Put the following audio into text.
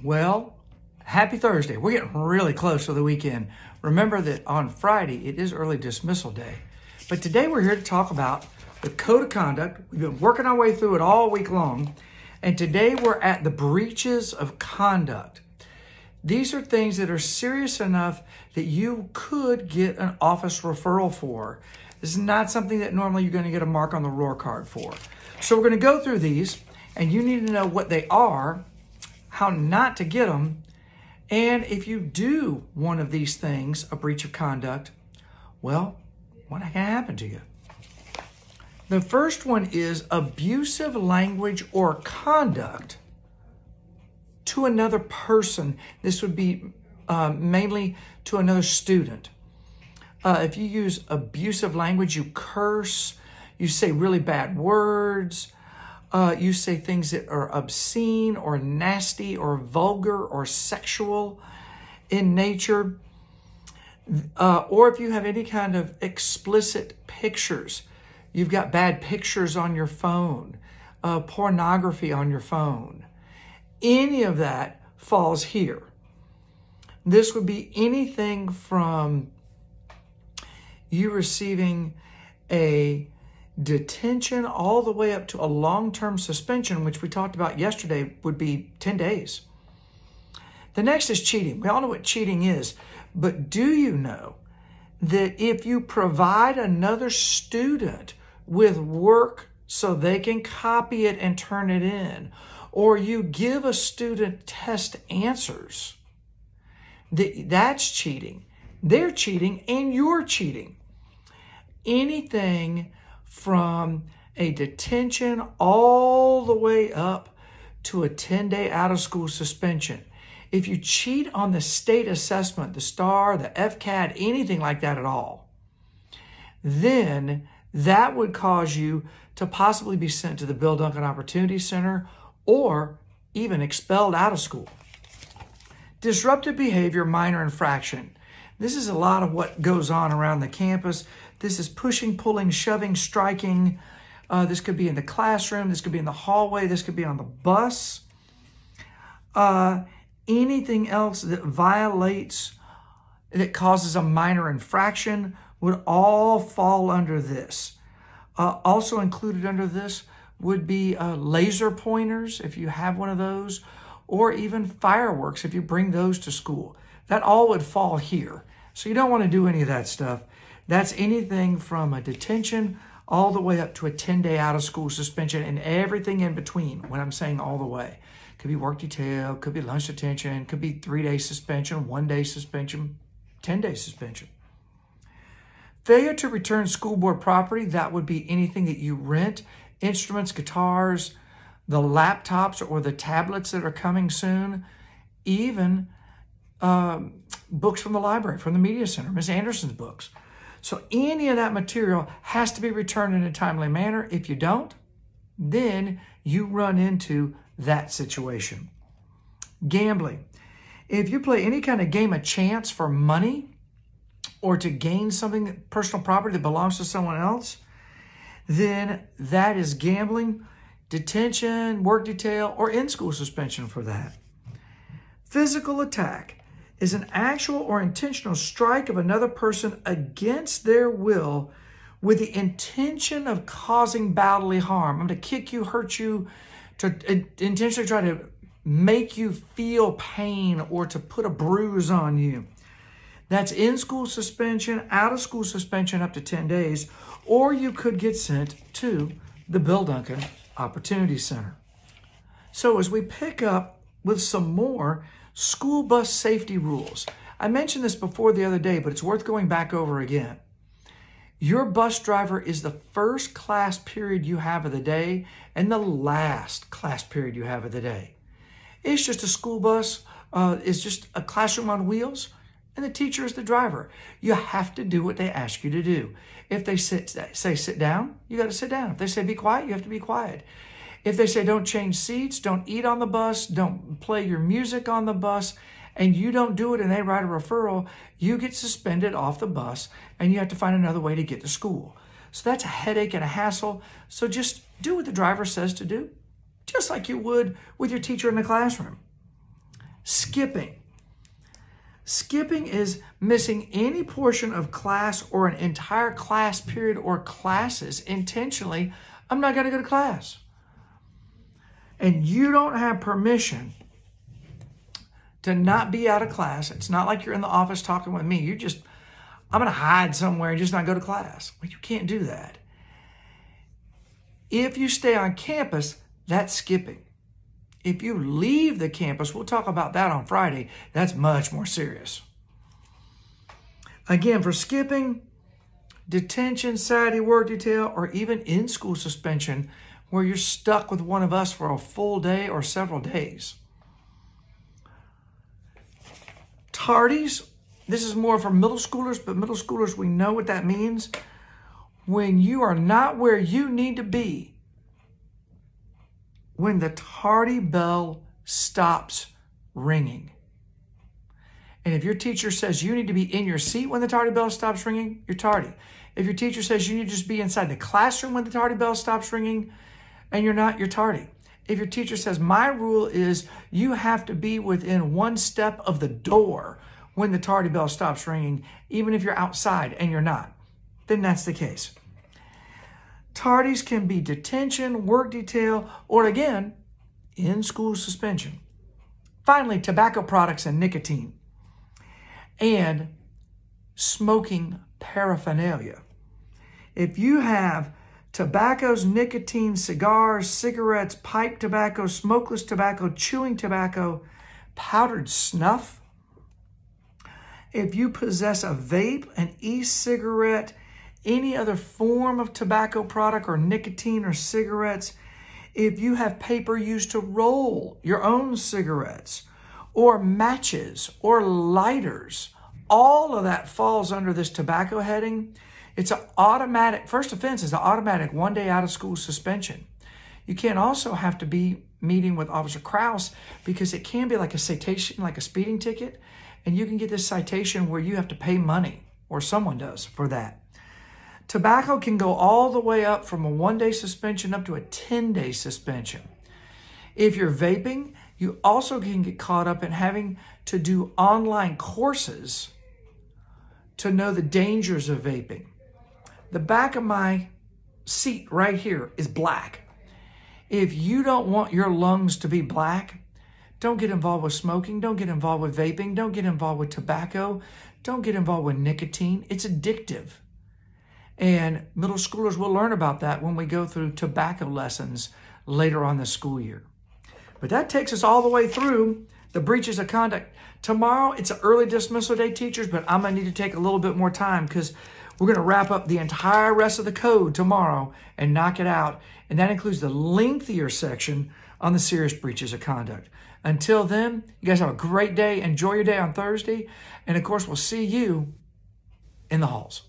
Well, happy Thursday. We're getting really close to the weekend. Remember that on Friday, it is early dismissal day. But today we're here to talk about the code of conduct. We've been working our way through it all week long. And today we're at the breaches of conduct. These are things that are serious enough that you could get an office referral for. This is not something that normally you're going to get a mark on the roar card for. So we're going to go through these, and you need to know what they are, how not to get them, and if you do one of these things, a breach of conduct, well, what can happen to you? The first one is abusive language or conduct to another person. This would be mainly to another student. If you use abusive language, you curse, you say really bad words, you say things that are obscene or nasty or vulgar or sexual in nature, or if you have any kind of explicit pictures, you've got bad pictures on your phone, pornography on your phone, any of that falls here. This would be anything from you receiving a detention all the way up to a long-term suspension, which we talked about yesterday, would be 10 days. The next is cheating. We all know what cheating is, but do you know that if you provide another student with work so they can copy it and turn it in, or you give a student test answers, that's cheating. They're cheating and you're cheating. Anything from a detention all the way up to a 10-day out-of-school suspension. If you cheat on the state assessment, the STAR, the FCAT, anything like that at all, then that would cause you to possibly be sent to the Bill Duncan Opportunity Center or even expelled out of school. Disruptive behavior, minor infraction. This is a lot of what goes on around the campus. This is pushing, pulling, shoving, striking. This could be in the classroom. This could be in the hallway. This could be on the bus. Anything else that violates, that causes a minor infraction would all fall under this. Also included under this would be laser pointers, if you have one of those, or even fireworks, if you bring those to school. That all would fall here. So you don't want to do any of that stuff. That's anything from a detention all the way up to a 10-day out-of-school suspension and everything in between when I'm saying all the way. Could be work detail, could be lunch detention, could be 3-day suspension, 1-day suspension, 10-day suspension. Failure to return school board property, that would be anything that you rent, instruments, guitars, the laptops or the tablets that are coming soon, even books from the library, from the media center, Ms. Anderson's books. So any of that material has to be returned in a timely manner. If you don't, then you run into that situation. Gambling. If you play any kind of game of chance for money or to gain something, personal property that belongs to someone else, then that is gambling, detention, work detail, or in-school suspension for that. Physical attack is an actual or intentional strike of another person against their will with the intention of causing bodily harm. I'm going to kick you, hurt you, to intentionally try to make you feel pain or to put a bruise on you. That's in-school suspension, out-of-school suspension up to 10 days, or you could get sent to the Bill Duncan Opportunity Center. So as we pick up with some more school bus safety rules. I mentioned this before the other day, but it's worth going back over again. Your bus driver is the first class period you have of the day and the last class period you have of the day. It's just a school bus, it's just a classroom on wheels, and the teacher is the driver. You have to do what they ask you to do. If they say sit down, you got to sit down. If they say be quiet, you have to be quiet. If they say don't change seats, don't eat on the bus, don't play your music on the bus, and you don't do it and they write a referral, you get suspended off the bus and you have to find another way to get to school. So that's a headache and a hassle. So just do what the driver says to do, just like you would with your teacher in the classroom. Skipping. Skipping is missing any portion of class or an entire class period or classes intentionally. I'm not going to go to class. And you don't have permission to not be out of class. It's not like you're in the office talking with me. I'm going to hide somewhere and just not go to class. Well, you can't do that. If you stay on campus, that's skipping. If you leave the campus, we'll talk about that on Friday, that's much more serious. Again, for skipping, detention, Saturday work detail, or even in-school suspension, where you're stuck with one of us for a full day or several days. Tardies, this is more for middle schoolers, but middle schoolers, we know what that means. When you are not where you need to be, when the tardy bell stops ringing. And if your teacher says you need to be in your seat when the tardy bell stops ringing, you're tardy. If your teacher says you need to just be inside the classroom when the tardy bell stops ringing, and you're not, you're tardy. If your teacher says my rule is you have to be within one step of the door when the tardy bell stops ringing, even if you're outside and you're not, then that's the case. Tardies can be detention, work detail, or again, in-school suspension. Finally, tobacco products and nicotine, and smoking paraphernalia. If you have tobaccos, nicotine, cigars, cigarettes, pipe tobacco, smokeless tobacco, chewing tobacco, powdered snuff, if you possess a vape, an e-cigarette, any other form of tobacco product or nicotine or cigarettes, if you have paper used to roll your own cigarettes or matches or lighters, all of that falls under this tobacco heading. It's an automatic, first offense is an automatic 1 day out of school suspension. You can also have to be meeting with Officer Krause because it can be like a citation, like a speeding ticket, and you can get this citation where you have to pay money, or someone does, for that. Tobacco can go all the way up from a 1 day suspension up to a 10-day suspension. If you're vaping, you also can get caught up in having to do online courses to know the dangers of vaping. The back of my seat right here is black. If you don't want your lungs to be black, don't get involved with smoking, don't get involved with vaping, don't get involved with tobacco, don't get involved with nicotine. It's addictive. And middle schoolers will learn about that when we go through tobacco lessons later on this school year. But that takes us all the way through the breaches of conduct. Tomorrow, it's an early dismissal day, teachers, but I'm going to need to take a little bit more time because we're going to wrap up the entire rest of the code tomorrow and knock it out. And that includes the lengthier section on the serious breaches of conduct. Until then, you guys have a great day. Enjoy your day on Thursday. And of course, we'll see you in the halls.